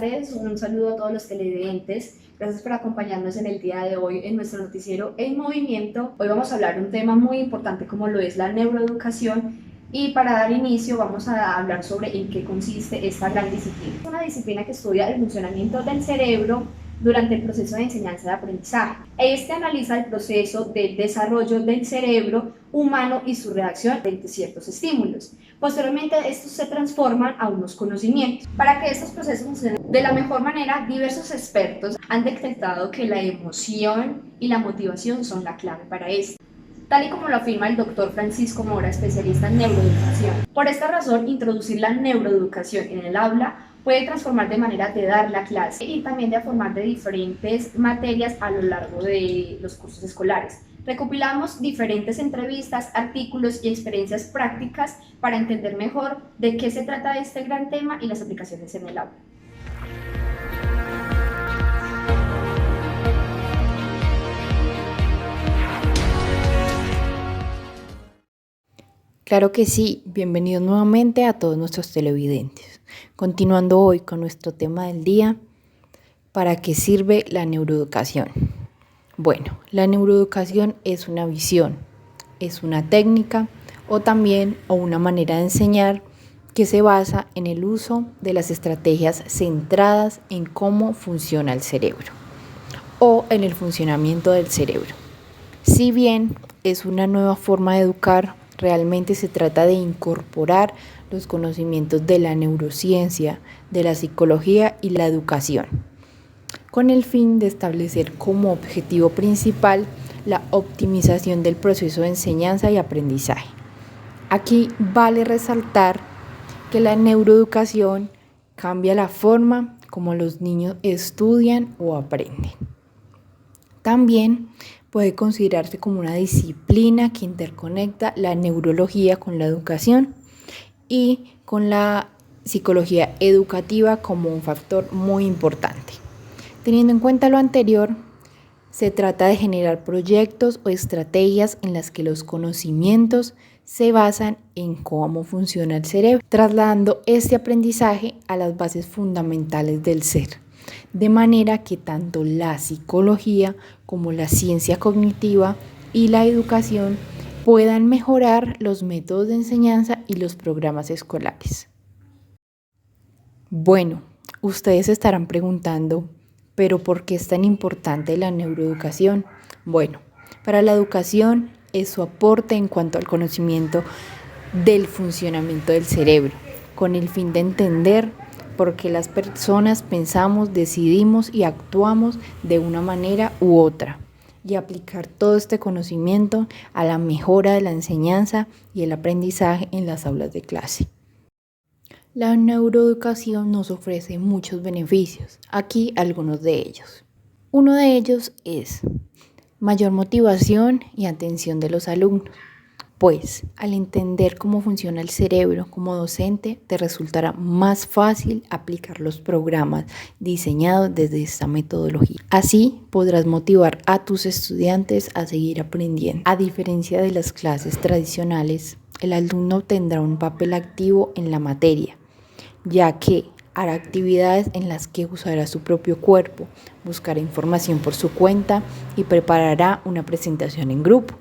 tardes, un saludo a todos los televidentes. Gracias por acompañarnos en el día de hoy en nuestro noticiero En Movimiento. Hoy vamos a hablar de un tema muy importante como lo es la neuroeducación y para dar inicio vamos a hablar sobre en qué consiste esta gran disciplina. Es una disciplina que estudia el funcionamiento del cerebro durante el proceso de enseñanza y aprendizaje. Este analiza el proceso del desarrollo del cerebro humano y su reacción ante ciertos estímulos. Posteriormente, estos se transforman a unos conocimientos. Para que estos procesos funcionen de la mejor manera, diversos expertos han detectado que la emoción y la motivación son la clave para esto, tal y como lo afirma el doctor Francisco Mora, especialista en neuroeducación. Por esta razón, introducir la neuroeducación en el aula puede transformar de manera de dar la clase y también de formar de diferentes materias a lo largo de los cursos escolares. Recopilamos diferentes entrevistas, artículos y experiencias prácticas para entender mejor de qué se trata este gran tema y las aplicaciones en el aula. Claro que sí, bienvenidos nuevamente a todos nuestros televidentes. Continuando hoy con nuestro tema del día, ¿para qué sirve la neuroeducación? Bueno, la neuroeducación es una visión, es una técnica o también una manera de enseñar que se basa en el uso de las estrategias centradas en cómo funciona el cerebro o en el funcionamiento del cerebro. Si bien es una nueva forma de educar, realmente se trata de incorporar los conocimientos de la neurociencia, de la psicología y la educación, con el fin de establecer como objetivo principal la optimización del proceso de enseñanza y aprendizaje. Aquí vale resaltar que la neuroeducación cambia la forma como los niños estudian o aprenden. También puede considerarse como una disciplina que interconecta la neurología con la educación y con la psicología educativa como un factor muy importante. Teniendo en cuenta lo anterior, se trata de generar proyectos o estrategias en las que los conocimientos se basan en cómo funciona el cerebro, trasladando este aprendizaje a las bases fundamentales del ser, de manera que tanto la psicología como la ciencia cognitiva y la educación puedan mejorar los métodos de enseñanza y los programas escolares. Bueno, ustedes estarán preguntando, ¿pero por qué es tan importante la neuroeducación? Bueno, para la educación es su aporte en cuanto al conocimiento del funcionamiento del cerebro, con el fin de entender por qué las personas pensamos, decidimos y actuamos de una manera u otra, y aplicar todo este conocimiento a la mejora de la enseñanza y el aprendizaje en las aulas de clase. La neuroeducación nos ofrece muchos beneficios, aquí algunos de ellos. Uno de ellos es mayor motivación y atención de los alumnos, pues al entender cómo funciona el cerebro como docente, te resultará más fácil aplicar los programas diseñados desde esta metodología. Así podrás motivar a tus estudiantes a seguir aprendiendo. A diferencia de las clases tradicionales, el alumno tendrá un papel activo en la materia, ya que hará actividades en las que usará su propio cuerpo, buscará información por su cuenta y preparará una presentación en grupo.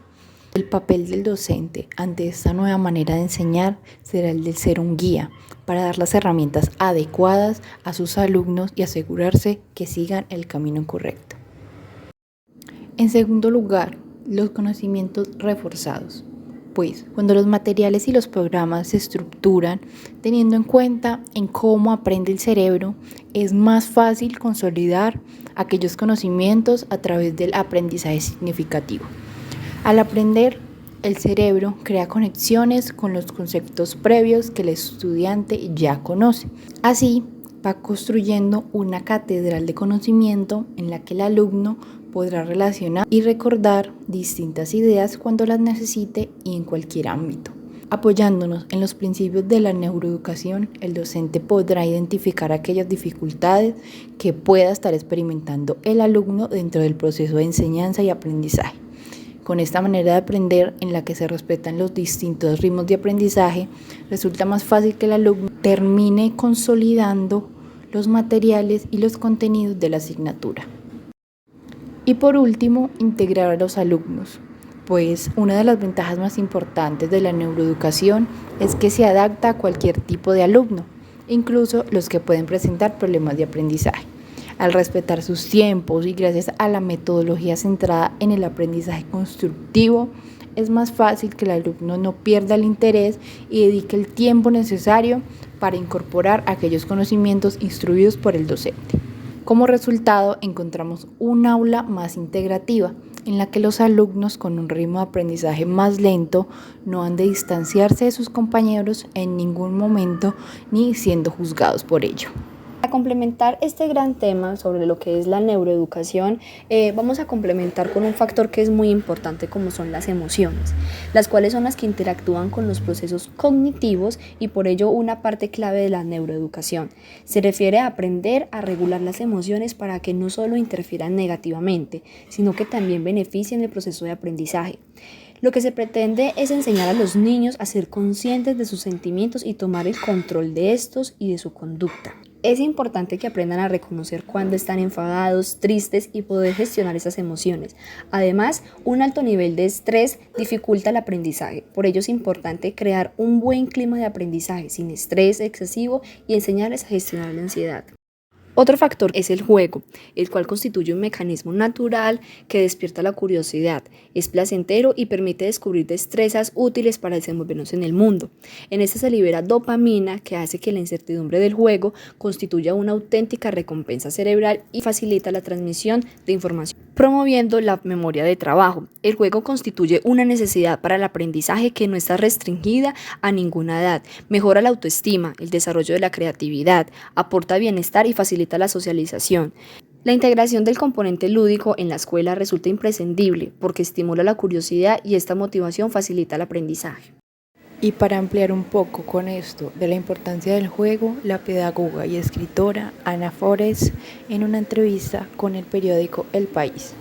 El papel del docente ante esta nueva manera de enseñar será el de ser un guía para dar las herramientas adecuadas a sus alumnos y asegurarse que sigan el camino correcto. En segundo lugar, los conocimientos reforzados. Pues cuando los materiales y los programas se estructuran teniendo en cuenta en cómo aprende el cerebro, es más fácil consolidar aquellos conocimientos a través del aprendizaje significativo. Al aprender, el cerebro crea conexiones con los conceptos previos que el estudiante ya conoce. Así, va construyendo una catedral de conocimiento en la que el alumno podrá relacionar y recordar distintas ideas cuando las necesite y en cualquier ámbito. Apoyándonos en los principios de la neuroeducación, el docente podrá identificar aquellas dificultades que pueda estar experimentando el alumno dentro del proceso de enseñanza y aprendizaje. Con esta manera de aprender en la que se respetan los distintos ritmos de aprendizaje, resulta más fácil que el alumno termine consolidando los materiales y los contenidos de la asignatura. Y por último, integrar a los alumnos, pues una de las ventajas más importantes de la neuroeducación es que se adapta a cualquier tipo de alumno, incluso los que pueden presentar problemas de aprendizaje. Al respetar sus tiempos y gracias a la metodología centrada en el aprendizaje constructivo, es más fácil que el alumno no pierda el interés y dedique el tiempo necesario para incorporar aquellos conocimientos instruidos por el docente. Como resultado, encontramos un aula más integrativa, en la que los alumnos con un ritmo de aprendizaje más lento no han de distanciarse de sus compañeros en ningún momento ni siendo juzgados por ello. Para complementar este gran tema sobre lo que es la neuroeducación, vamos a complementar con un factor que es muy importante como son las emociones, las cuales son las que interactúan con los procesos cognitivos y por ello una parte clave de la neuroeducación. Se refiere a aprender a regular las emociones para que no solo interfieran negativamente, sino que también beneficien el proceso de aprendizaje. Lo que se pretende es enseñar a los niños a ser conscientes de sus sentimientos y tomar el control de estos y de su conducta. Es importante que aprendan a reconocer cuando están enfadados, tristes y poder gestionar esas emociones. Además, un alto nivel de estrés dificulta el aprendizaje. Por ello es importante crear un buen clima de aprendizaje sin estrés excesivo y enseñarles a gestionar la ansiedad. Otro factor es el juego, el cual constituye un mecanismo natural que despierta la curiosidad, es placentero y permite descubrir destrezas útiles para desenvolvernos en el mundo. En este se libera dopamina que hace que la incertidumbre del juego constituya una auténtica recompensa cerebral y facilita la transmisión de información, promoviendo la memoria de trabajo. El juego constituye una necesidad para el aprendizaje que no está restringida a ninguna edad, mejora la autoestima, el desarrollo de la creatividad, aporta bienestar y facilita la socialización. La integración del componente lúdico en la escuela resulta imprescindible porque estimula la curiosidad y esta motivación facilita el aprendizaje. Y para ampliar un poco con esto de la importancia del juego, la pedagoga y escritora Ana Forés en una entrevista con el periódico El País.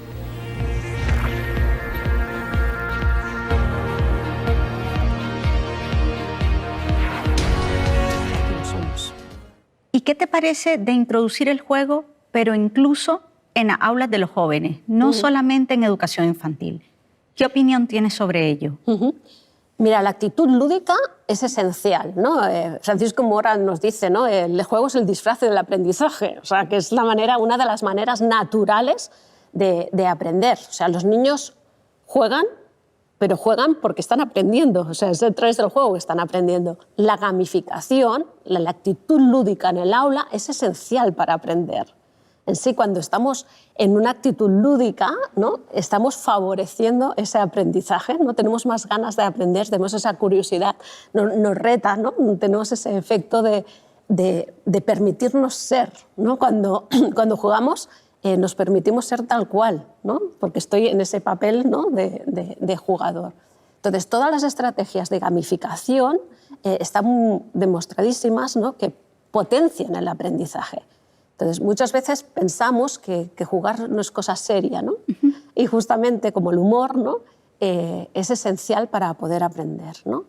¿Y qué te parece de introducir el juego, pero incluso en aulas de los jóvenes, no solamente en educación infantil? ¿Qué opinión tienes sobre ello? Mira, la actitud lúdica es esencial, ¿no? Francisco Mora nos dice, ¿no? El juego es el disfraz del aprendizaje, o sea, que es una de las maneras naturales de aprender. O sea, los niños juegan, pero juegan porque están aprendiendo, o sea, es a través del juego que están aprendiendo. La gamificación, la actitud lúdica en el aula es esencial para aprender. En sí, cuando estamos en una actitud lúdica, ¿no? Estamos favoreciendo ese aprendizaje, ¿no? Tenemos más ganas de aprender, tenemos esa curiosidad, nos reta, ¿no? Tenemos ese efecto de permitirnos ser, ¿no? Cuando jugamos, nos permitimos ser tal cual, ¿no? Porque estoy en ese papel, ¿no? de jugador. Entonces, todas las estrategias de gamificación están demostradísimas, ¿no? Que potencian el aprendizaje. Entonces, muchas veces pensamos que jugar no es cosa seria, ¿no? Y justamente como el humor, ¿no? Es esencial para poder aprender, ¿no?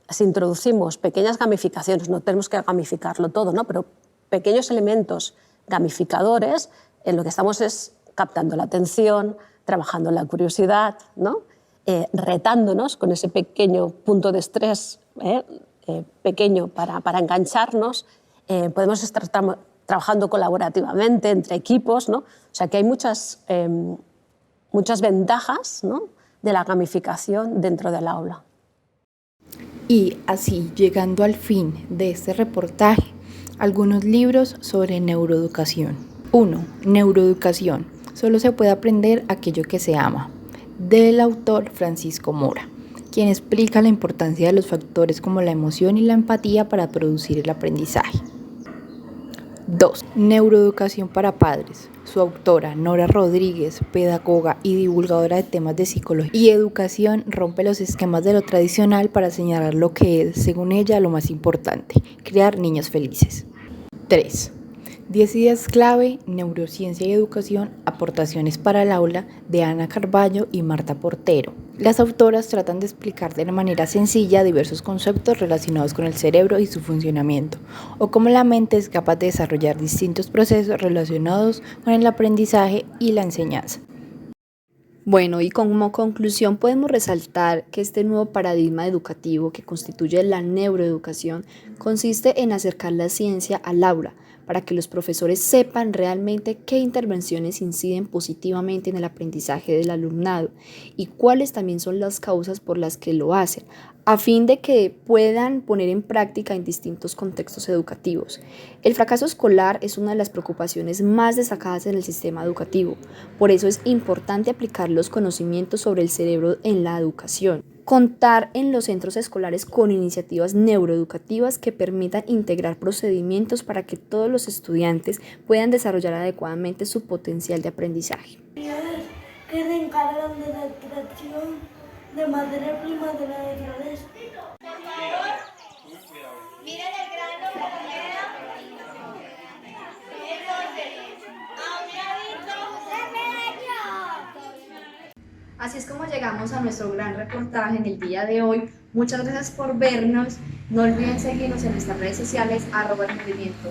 Si introducimos pequeñas gamificaciones, no tenemos que gamificarlo todo, ¿no? Pero pequeños elementos gamificadores, en lo que estamos es captando la atención, trabajando la curiosidad, ¿no? Retándonos con ese pequeño punto de estrés, pequeño para engancharnos. Podemos estar trabajando colaborativamente entre equipos, ¿no? O sea que hay muchas ventajas, ¿no? De la gamificación dentro del aula. Y así, llegando al fin de este reportaje, algunos libros sobre neuroeducación. 1. Neuroeducación. Solo se puede aprender aquello que se ama. Del autor Francisco Mora, quien explica la importancia de los factores como la emoción y la empatía para producir el aprendizaje. 2. Neuroeducación para padres. Su autora, Nora Rodríguez, pedagoga y divulgadora de temas de psicología y educación, rompe los esquemas de lo tradicional para señalar lo que es, según ella, lo más importante: crear niños felices. 3. 10 ideas clave, neurociencia y educación, aportaciones para el aula de Ana Carballo y Marta Portero. Las autoras tratan de explicar de manera sencilla diversos conceptos relacionados con el cerebro y su funcionamiento, o cómo la mente es capaz de desarrollar distintos procesos relacionados con el aprendizaje y la enseñanza. Bueno, y como conclusión podemos resaltar que este nuevo paradigma educativo que constituye la neuroeducación consiste en acercar la ciencia al aula, para que los profesores sepan realmente qué intervenciones inciden positivamente en el aprendizaje del alumnado y cuáles también son las causas por las que lo hacen, a fin de que puedan poner en práctica en distintos contextos educativos. El fracaso escolar es una de las preocupaciones más destacadas en el sistema educativo, por eso es importante aplicar los conocimientos sobre el cerebro en la educación. Contar en los centros escolares con iniciativas neuroeducativas que permitan integrar procedimientos para que todos los estudiantes puedan desarrollar adecuadamente su potencial de aprendizaje. Que se encargan de la extracción de materia prima de la naturaleza. Por favor, miren el grano como queda. Entonces, a un ladito, Así es como llegamos a nuestro gran reportaje en el día de hoy. Muchas gracias por vernos. No olviden seguirnos en nuestras redes sociales @elmovimiento.